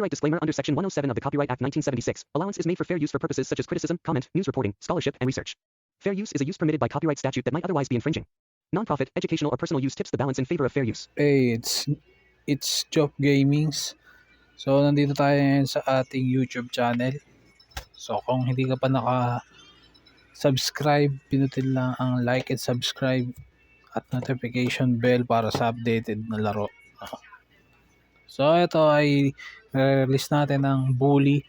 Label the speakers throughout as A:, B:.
A: Copyright disclaimer under Section 107 of the Copyright Act 1976. Allowance is made for fair use for purposes such as criticism, comment, news reporting, scholarship, and research. Fair use is a use permitted by copyright statute that might otherwise be infringing. Non-profit, educational, or personal use tips the balance in favor of fair use.
B: Hey, it's Chop Gamings. So, nandito tayo ngayon sa ating YouTube channel. So, kung hindi ka pa naka-subscribe, pinutin lang ang like and subscribe at notification bell para sa updated na laro. So, ito ay release natin ng Bully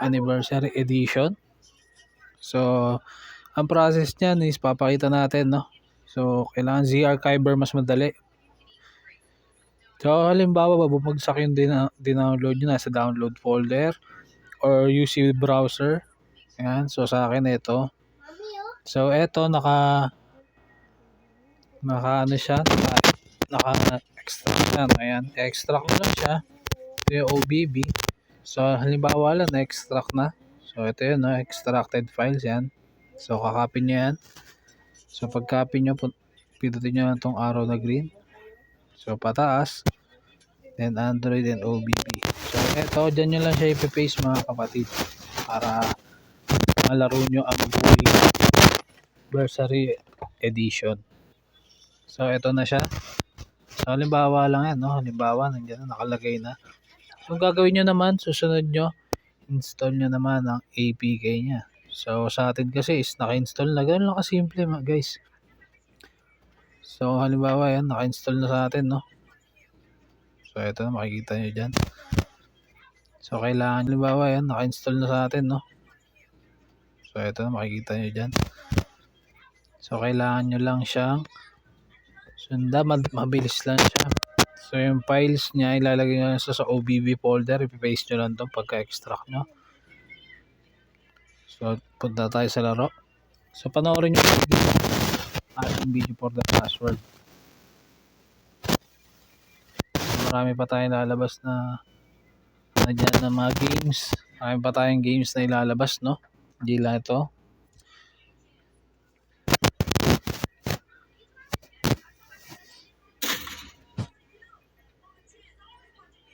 B: Anniversary Edition. So, ang process niyan is papakita natin, no? So, kailangan Z-Archiver mas madali. So, halimbawa, bumagsak yung dinownload nyo sa download folder or UC browser. Ayan. So, sa akin ito. So, ito naka extract yan. Ayan. Extract mo lang siya. Ito yung OBB. So, halimbawa lang na-extract na. So, ito yun, no? Extracted files yan. So, kakopy nyo yan. So, pag-copy nyo, pindutin nyo lang itong arrow na green. So, pataas. Then, Android and OBB. So, eto, dyan nyo lang siya ipipaste mga kapatid. Para malaro nyo ang Bully Anniversary Edition. So, eto na siya. So, halimbawa lang yan, no? Halimbawa, nandiyan na, nakalagay na. So, gagawin nyo naman, susunod nyo, install nyo naman ang APK nya. So, sa atin kasi is naka-install na. Ganun lang kasimple, guys. So, halimbawa yan, naka-install na sa atin, no? So, ito na, makikita nyo dyan. So, kailangan, halimbawa yan, naka-install na sa atin, no? So, ito na, makikita nyo dyan. So, kailangan nyo lang siyang sundan, mabilis lang siya. So, yung files niya, ilalagay nyo lang sa OBB folder, ipipaste nyo lang doon pagka-extract nyo. So, punta tayo sa laro. So, panoorin nyo ating video for the password. Marami pa tayong lalabas na dyan na mga games. Marami pa tayong games na ilalabas, no? Hindi lang ito.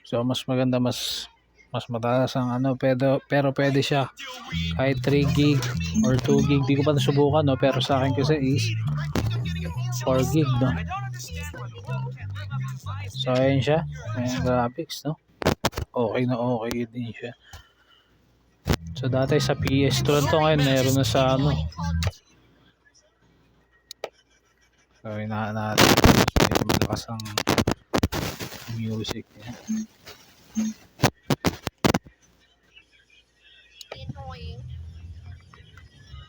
B: So, mas maganda, mas mataas ang ano, pero pwede siya kahit 3 gig or 2 gig. Di ko pa nasubukan, no? Pero sa akin kasi is 4 gig, no? So, ayan siya. Ayan graphics, no? Okay na okay din siya. So, dati sa PS2 lang to, ngayon meron na sa ano. So, inahan natin. Medyo malakas ang music niya.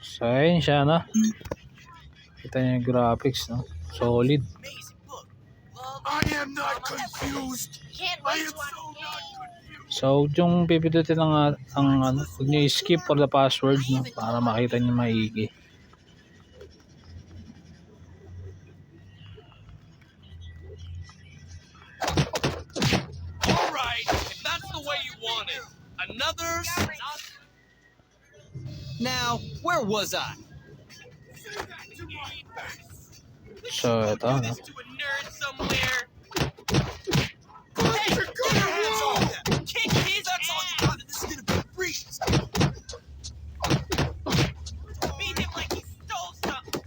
B: So, ayun siya, no? Kita niyo yung graphics, no? Solid.
C: I am not confused. I am so not confused.
B: So, yung pipindutin ang ano, huwag nyo skip for the password, no? Para makita nyo maigi.
C: Alright, if that's the way you want it. Another... Now, where was I?
B: So, ito, no?
C: To a nerd somewhere. Hey, get your hands off that! Kick his ass! This is gonna be a breeze. Beat him like he stole something.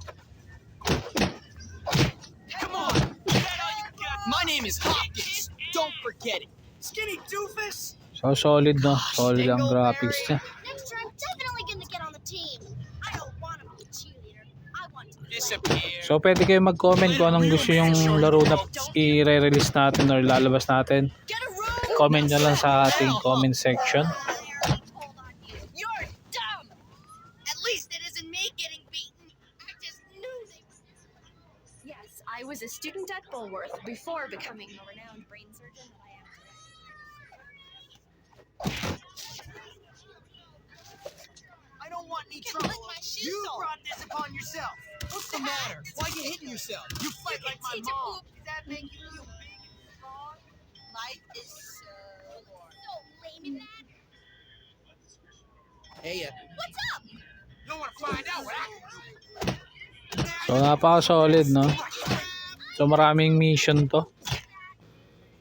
C: Come on, is that all you got? My name is Hopkins. Don't forget it. Skinny doofus.
B: So, solid, no? Solid ang graphics niya.
D: Next year, I'm definitely gonna get on the team. I don't want to be a cheerleader. I want to be.
C: Disappear.
B: So, pwede kayo mag-comment kung anong gusto yung laro na i-release natin or lalabas natin.
D: Get a room.
B: Comment nyo lang sa ating comment section.
D: Hold on, you. You're dumb. At least it isn't me getting beaten. I just knew they would.
E: Yes, I was a student at Bulworth before becoming a renowned brain surgeon that I am today.
C: I don't want any
D: Can
C: trouble.
D: lick my shoes
C: You
D: off.
C: brought this upon yourself. What's the matter? Why are you hitting yourself? You fight like my
D: teach a
C: mom.
D: poop.
C: Does that make you big and strong?
D: Life is so lame in that.
C: Hey,
D: What's up?
C: you want to find out what I can do?
B: So, napaka-solid, no? So, maraming mission to.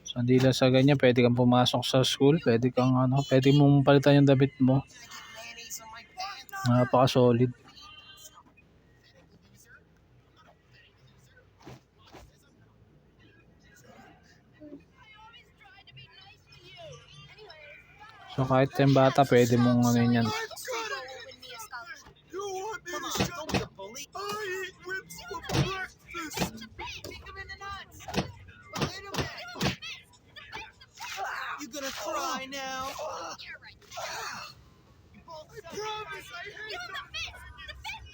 B: So, So, hindi lang sa ganyan, pwede kang pumasok sa school, pwede kang pwede mong palitan yung damit mo. Napaka-solid. So, kahit yung bata, pwede mong yan.
D: Win me a scholarship.
C: You want me to shut up? Don't be a bully. I eat whips for breakfast.
D: Kick him in the nuts.
C: You gonna cry now?
D: You're right.
C: I promise I hate
D: Give him
C: them.
D: the fist. The fist.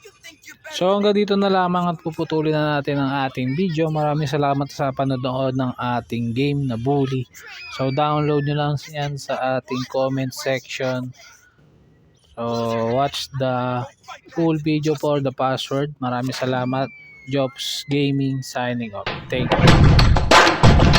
C: You think you're better
B: So hanggang dito na lamang at puputulin na natin ang ating video. Maraming salamat sa panonood ng ating game na Bully. So download nyo lang yan sa ating comment section. So watch the full video for the password. Maraming salamat. Jobs Gaming signing off. Thank you.